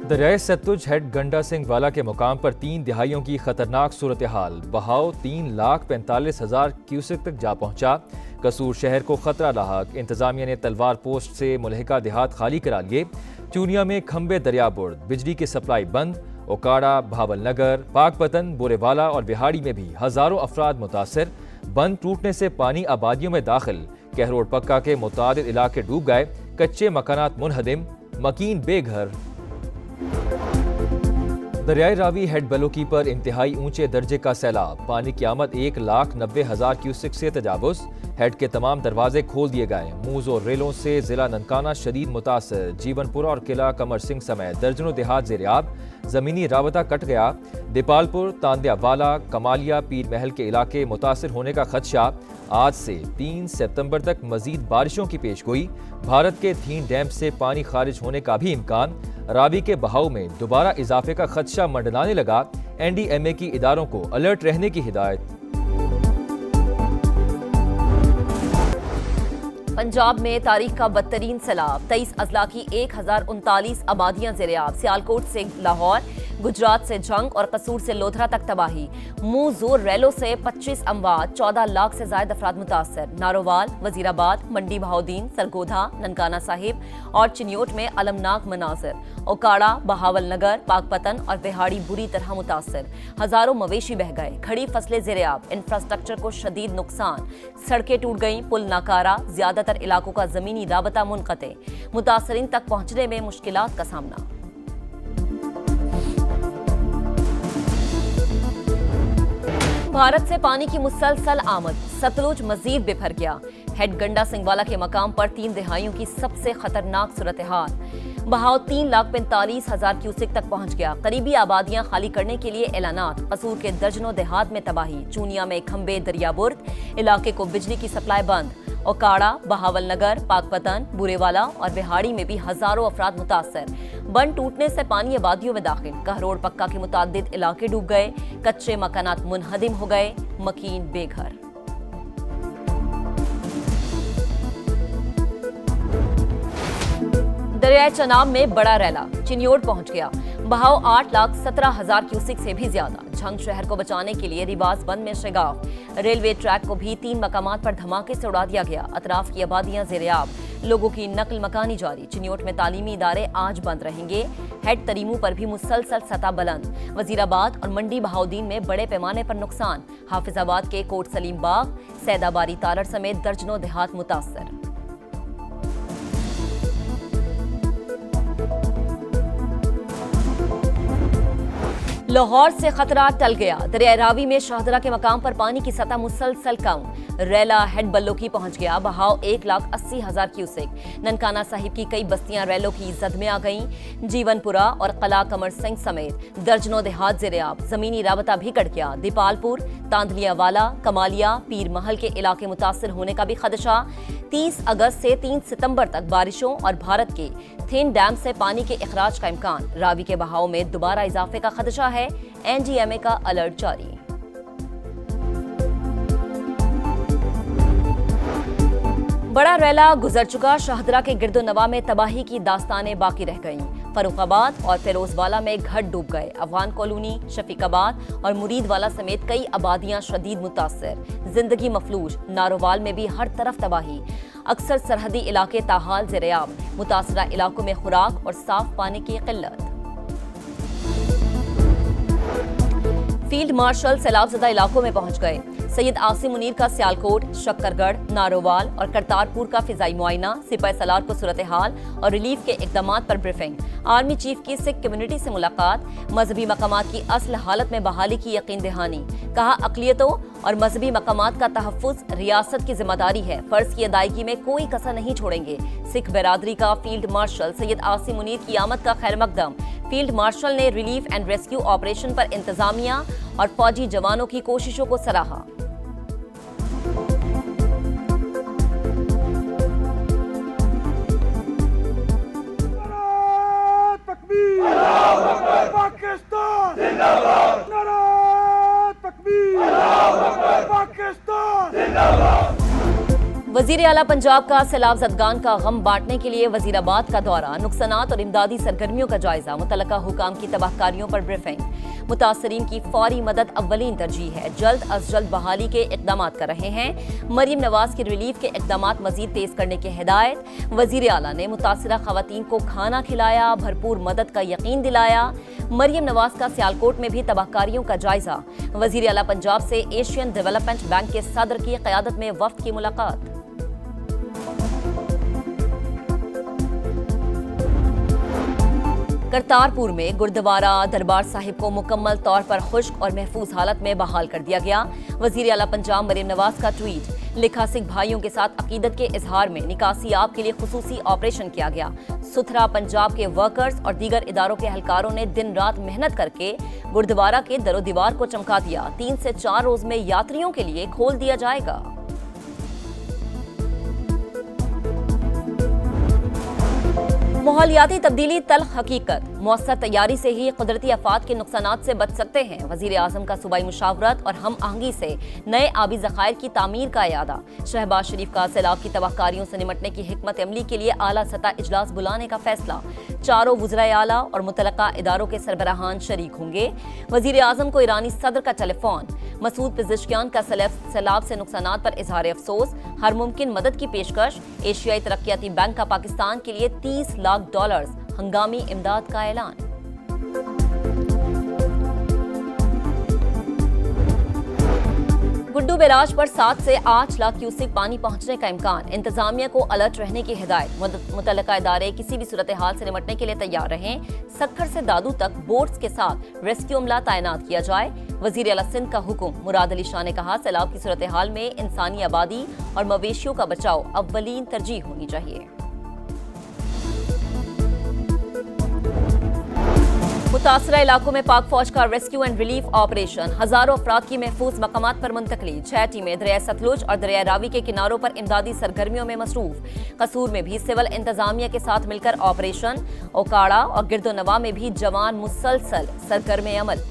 दरियाए Sutlej head गंडा सिंह वाला के मुकाम पर 3 दिहाइयों की खतरनाक सूरत हाल। बहाव 3,45,000 क्यूसेक तक जा पहुंचा। कसूर शहर को खतरा लाहक। इंतजामिया ने तलवार पोस्ट से मुलहिका देहात खाली करा लिए। चूनिया में खंबे दरिया बुर्द, बिजली की सप्लाई बंद। ओकाड़ा, भावल नगर, पाकपतन, बोरेवाला और बिहाड़ी में भी हजारों अफराद मुतासर। बंद टूटने से पानी आबादियों में दाखिल। कहरोड पक्का के मुतादिद इलाके डूब गए। कच्चे मकानात मुनहदिम, मकीन बेघर। दरियाई रावी हेड बलोकी पर इंतहाई ऊंचे दर्जे का सैलाब। पानी की आमद 1,90,000 क्यूसेक से तजावुज। हेड के तमाम दरवाजे खोल दिए गए। मूज और रेलों से जिला ननकाना शदीद मुतासर। जीवनपुरा और किला कमर सिंह समेत दर्जनों देहात ज़ेर-ए-आब। ज़मीनी राबता कट गया। दीपालपुर, तांदियावाला, कमालिया, पीर महल के इलाके मुतासर होने का खदशा। आज से 3 सितंबर तक मजीद बारिशों की पेशगोई। भारत के थीन डैम से पानी खारिज होने का भी इम्कान। रावी के बहाव में दोबारा इजाफे का खदशा मंडलाने लगा। NDMA की इदारों को अलर्ट रहने की हिदायत। पंजाब में तारीख का बदतरीन सैलाब। 23 अजला की 1039 आबादियां ज़ेर-ए-आब। सियालकोट से लाहौर, गुजरात से जंग और कसूर से लोधरा तक तबाही। मुंह जोर रैलों से 25 अमवात, 14 लाख से ज्यादा अफराद मुतासर। नारोवाल, वजीराबाद, मंडी बहाउद्दीन, सरगोधा, ननकाना साहिब और चिन्योट में अलमनाक मनाजर। ओकाड़ा, बहावल नगर, पाकपतन और बिहाड़ी बुरी तरह मुतासर। हजारों मवेशी बह गए। खड़ी फसलें ज़ेर-ए-आब। इंफ्रास्ट्रक्चर को शदीद नुकसान। सड़कें टूट गईं, पुल नाकारा। ज्यादातर इलाकों का जमीनी राबता मुनक़ते। मुतासरीन तक पहुंचने में मुश्किलात का सामना। भारत से पानी की मुसलसल आमद। सतलुज मजीद बिफर गया। हेड गंडा सिंह वाला के मकाम पर 3 दिहाइयों की सबसे खतरनाक सूरत हाल। बहाव 3,45,000 क्यूसेक तक पहुंच गया। करीबी आबादियां खाली करने के लिए ऐलानात। कसूर के दर्जनों देहात में तबाही। चूनिया में खंबे दरिया बुर्द, इलाके को बिजली की सप्लाई बंद। ओकाड़ा, बहावल नगर, पाकपतन, बुरेवाला और बिहाड़ी में भी हजारों अफराद मुतासर। बंद टूटने से पानी आबादियों में दाखिल। कहरोड पक्का के मुतादिद इलाके डूब गए। कच्चे मकानात मुनहदिम हो गए, मकीन बेघर। दरियाए चनाब में बड़ा रैला। चिन्योट पहुंच गया। बहाव 8,17,000 क्यूसेक से भी ज्यादा। झंग शहर को बचाने के लिए रिवाज बंद में शिगाफ। रेलवे ट्रैक को भी 3 मकामात पर धमाके से उड़ा दिया गया। अतराफ की आबादियां ज़ेर-ए-आब। लोगों की नकल मकानी जारी। चिन्योट में तालीमी इदारे आज बंद रहेंगे। हेड तरीमू पर भी मुसलसल सतह बुलंद। वजीराबाद और मंडी बहाउद्दीन में बड़े पैमाने पर नुकसान। हाफिजाबाद के कोट सलीम बाग, सैदाबारी तारड़ समेत दर्जनों देहात मुतासर। लाहौर से खतरा टल गया। दरिया रावी में शाहदरा के मकाम पर पानी की सतह मुसलसल कम। रैला हेड बल्लोकी पहुंच गया। बहाव 1,80,000 क्यूसेक। ननकाना साहिब की कई बस्तियां रैलों की जद में आ गईं। जीवनपुरा और किला कमर सिंह समेत दर्जनों देहात ज़ेर-ए-आब। जमीनी राबता भी कट गया। दीपालपुर, तांदलियावाला, कमालिया, पीर महल के इलाके मुतासर होने का भी खदशा। 30 अगस्त से 3 सितंबर तक बारिशों और भारत के थीन डैम से पानी के इखराज का इम्कान। रावी के बहाव में दोबारा इजाफे का खदशा है। NDMA का अलर्ट जारी। बड़ा रैला गुजर चुका। शाहदरा के गिरदोनवा में तबाही की दास्तानें बाकी रह गईं। फरुखाबाद और फिरोजवाला में घर डूब गए। अफगान कॉलोनी, शफीकाबाद और मुरीदवाला समेत कई आबादियां शदीद मुतासर। जिंदगी मफलूज। नारोवाल में भी हर तरफ तबाही। अक्सर सरहदी इलाके ताहाल ज़ेर-ए-आब। मुतासरा इलाकों में खुराक और साफ पानी की किल्लत। फील्ड मार्शल सैलाबज़दा इलाकों में पहुंच गए। सैयद आसिम मुनीर का सियालकोट, शक्करगढ़, नारोवाल और करतारपुर का फिजाई मुआयना। सिपाही सलार को सूरत हाल और रिलीफ के इकदाम पर ब्रीफिंग। आर्मी चीफ की सिख कम्युनिटी से मुलाकात। मजहबी मकामात की असल हालत में बहाली की यकीन दहानी। कहा, अक़लियतों और मजहबी मकामात का तहफ़्फ़ुज़ रियासत की जिम्मेदारी है। फर्ज की अदायगी में कोई कसर नहीं छोड़ेंगे। सिख बरादरी का फील्ड मार्शल सैयद आसिम मुनीर की आमद का खैर मकदम। फील्ड मार्शल ने रिलीफ एंड रेस्क्यू ऑपरेशन पर इंतजामिया और फौजी जवानों की कोशिशों को सराहा। पाकिस्तान जिंदाबाद। नारा तकबीर। पाकिस्तान जिंदाबाद। वजीर आला पंजाब का सैलाब ज़दगान का गम बांटने के लिए वजीराबाद का दौरा, नुकसानात और इमदादी सरगर्मियों का जायजा, मुतल्लका हुकाम की तबाहकारियों पर ब्रीफिंग। मुतासरीन की फौरी मदद अव्वलीन तरजीह है, जल्द अज जल्द बहाली के इकदाम कर रहे हैं। मरीम नवाज के रिलीफ के इकदाम मजीद तेज करने की हिदायत। वजीर आला ने मुतासरा खवातीन को खाना खिलाया, भरपूर मदद का यकीन दिलाया। मरीम नवाज का सियालकोट में भी तबाहकारियों का जायजा। वजीर आला पंजाब से एशियन डेवलपमेंट बैंक के सदर की क़यादत में वफ्द की मुलाकात। करतारपुर में गुरुद्वारा दरबार साहिब को मुकम्मल तौर पर खुश्क और महफूज हालत में बहाल कर दिया गया। वजीर आला पंजाब मरीम नवाज का ट्वीट, लिखा सिख भाइयों के साथ अकीदत के इजहार में निकासी आप के लिए खुसूसी ऑपरेशन किया गया। सुथरा पंजाब के वर्कर्स और दीगर इदारों के एहलकारों ने दिन रात मेहनत करके गुरुद्वारा के दरो दीवार को चमका दिया। 3 से 4 रोज में यात्रियों के लिए खोल दिया जाएगा। माहौलियाती तब्दीली तल्ख हकीकत, मौसर तैयारी से ही कुदरती आफात के नुकसानात से बच सकते हैं। वजीर आजम का सूबाई मुशावरत और हम आहंगी से नए आबी ज़खायर की तामीर का इरादा। शहबाज शरीफ का सैलाब की तबाहकारियों से निमटने की हिकमत अमली के लिए आला सतह इजलास बुलाने का फैसला। चारों वज़राए आला और मुतल्लका इदारों के सरबराहान शरीक होंगे। वजीर आजम को ईरानी सदर का टेलीफोन। मसूद पिज़िश्कियान का सैलाब से नुकसानात पर इजहार अफसोस, हर मुमकिन मदद की पेशकश। एशियाई तरक्याती बैंक का पाकिस्तान के लिए $30 लाख हंगामी इमदाद का ऐलान। गुड्डू बैराज पर 7 से 8 लाख क्यूसेक पानी पहुंचने का इम्कान। इंतजामिया को अलर्ट रहने की हिदायत। मुतल्लका इदारे किसी भी सूरत हाल से निपटने के लिए तैयार रहें। सक्खर से दादू तक बोट्स के साथ रेस्क्यू अमला तैनात किया जाए। वजीर आला सिंध का हुक्म। मुराद अली शाह ने कहा, सैलाब की सूरत हाल में इंसानी आबादी और मवेशियों का बचाव अव्वलीन तरजीह होनी चाहिए। मुतासरा इलाकों में पाक फौज का रेस्क्यू एंड रिलीफ ऑपरेशन। हजारों अफराद की महफूज मकामात पर मुंतकली। 6 टीमें दरिया सतलुज और दरिया रावी के किनारों पर इमदादी सरगर्मियों में मसरूफ। कसूर में भी सिविल इंतजामिया के साथ मिलकर ऑपरेशन। ओकाड़ा और गिरदोनवा में भी जवान मुसलसल सरगर्म अमल।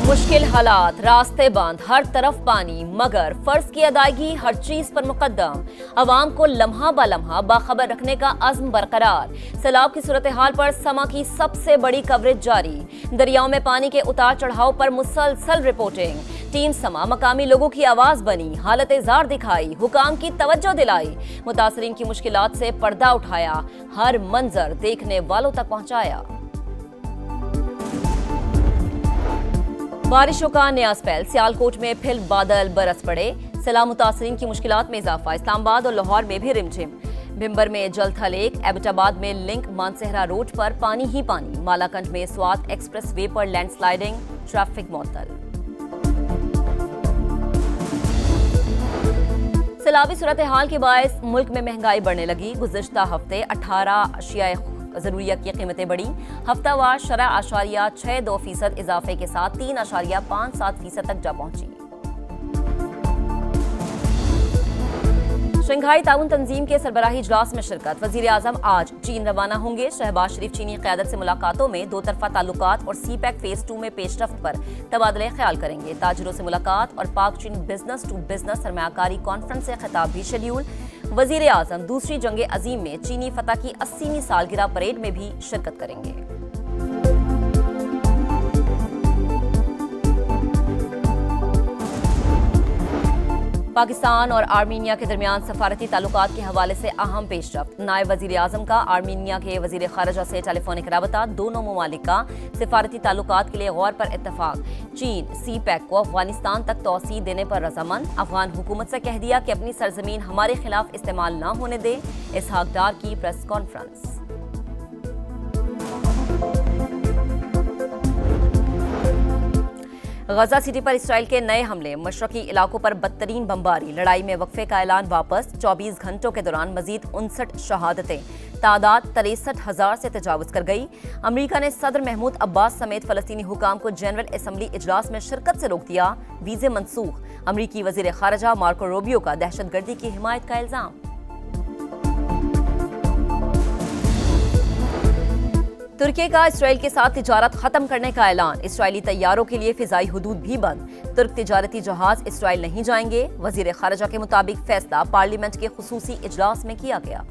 मुश्किल हालात, रास्ते बंद, हर तरफ पानी, मगर फर्ज की अदायगी हर चीज पर मुकद्दम। अवाम को लम्हा ब लम्हा बाखबर रखने का अज़्म बरकरार। सैलाब की सूरत हाल पर समा की सबसे बड़ी कवरेज जारी। दरियाओं में पानी के उतार चढ़ाव पर मुसलसल रिपोर्टिंग। टीम समा मकामी लोगों की आवाज बनी, हालत जार दिखाई, हुकाम की तवज्जो दिलाई, मुतासरीन की मुश्किलात से पर्दा उठाया, हर मंजर देखने वालों तक पहुंचाया। बारिशों का नया स्पेल। सियालकोट में फिर बादल बरस पड़े। सैलाब मुतासरीन की मुश्किलात में इजाफा। इस्लामाबाद और लाहौर में भी रिमझिम। भिम्बर में जलथा लेक, एबटाबाद में लिंक मानसेहरा रोड पर पानी ही पानी। मालाकंज में स्वात एक्सप्रेस वे पर लैंडस्लाइडिंग, ट्रैफिक मुअत्तल। सैलाबी सूरत हाल के बायस मुल्क में महंगाई बढ़ने लगी। गुज़िश्ता हफ्ते 18 अशिया ज़रूरियात की कीमतें बढ़ी। हफ्तावार शरह 8.62% इजाफे के साथ 3.57% तक जा पहुंची। शंघाई ताउन तंजीम के सरबराही इजलास में शिरकत। वजीर आजम आज चीन रवाना होंगे। शहबाज शरीफ चीनी क़यादत से मुलाकातों में दो तरफा ताल्लुकात और CPEC फेज 2 में पेशरफ्त पर तबादले ख्याल करेंगे। ताजिरों से मुलाकात और पाक चीन बिजनेस टू बिजनेस सरमायाकारी कॉन्फ्रेंस से खिताब भी शेड्यूल। वजीर आजम दूसरी जंग अजीम में चीनी फतह की 80वीं सालगिरह परेड में भी शिरकत करेंगे। पाकिस्तान और आर्मीनिया के दरमियान सफारती ताल्लुकात के हवाले से अहम पेशरफ्त। नायब वजीर आजम का आर्मीनिया के वजीर खारजा से टेलीफोनिक राबता। दोनों ममालिक का सफारती ताल्लुकात के लिए गौर पर इत्तफाक। चीन CPEC को अफगानिस्तान तक तोसी देने पर रजामंद। अफगान हुकूमत से कह दिया कि अपनी सरजमीन हमारे खिलाफ इस्तेमाल न होने दे। इसहाक डार की प्रेस कॉन्फ्रेंस। गजा सिटी पर इसराइल के नए हमले। मशरकी इलाकों पर बदतरीन बमबारी। लड़ाई में वक्फे का ऐलान वापस। 24 घंटों के दौरान मजीद 59 शहादतें। तादाद 63,000 से तजावुज कर गई। अमरीका ने सदर महमूद अब्बास समेत फलस्तीनी हुकाम को जनरल असम्बली इजलास में शिरकत से रोक दिया। वीजे मनसूख। अमरीकी वजीर खारजा मार्को रूबियो का दहशतगर्दी की हिमायत का इल्जाम। तुर्की का इसराइल के साथ तिजारत खत्म करने का ऐलान। इसराइली तैयारों के लिए फिजाई हुदूद भी बंद। तुर्क तिजारती जहाज इसराइल नहीं जाएंगे। वजीर खारजा के मुताबिक फैसला पार्लियामेंट के खुसूसी इजलास में किया गया।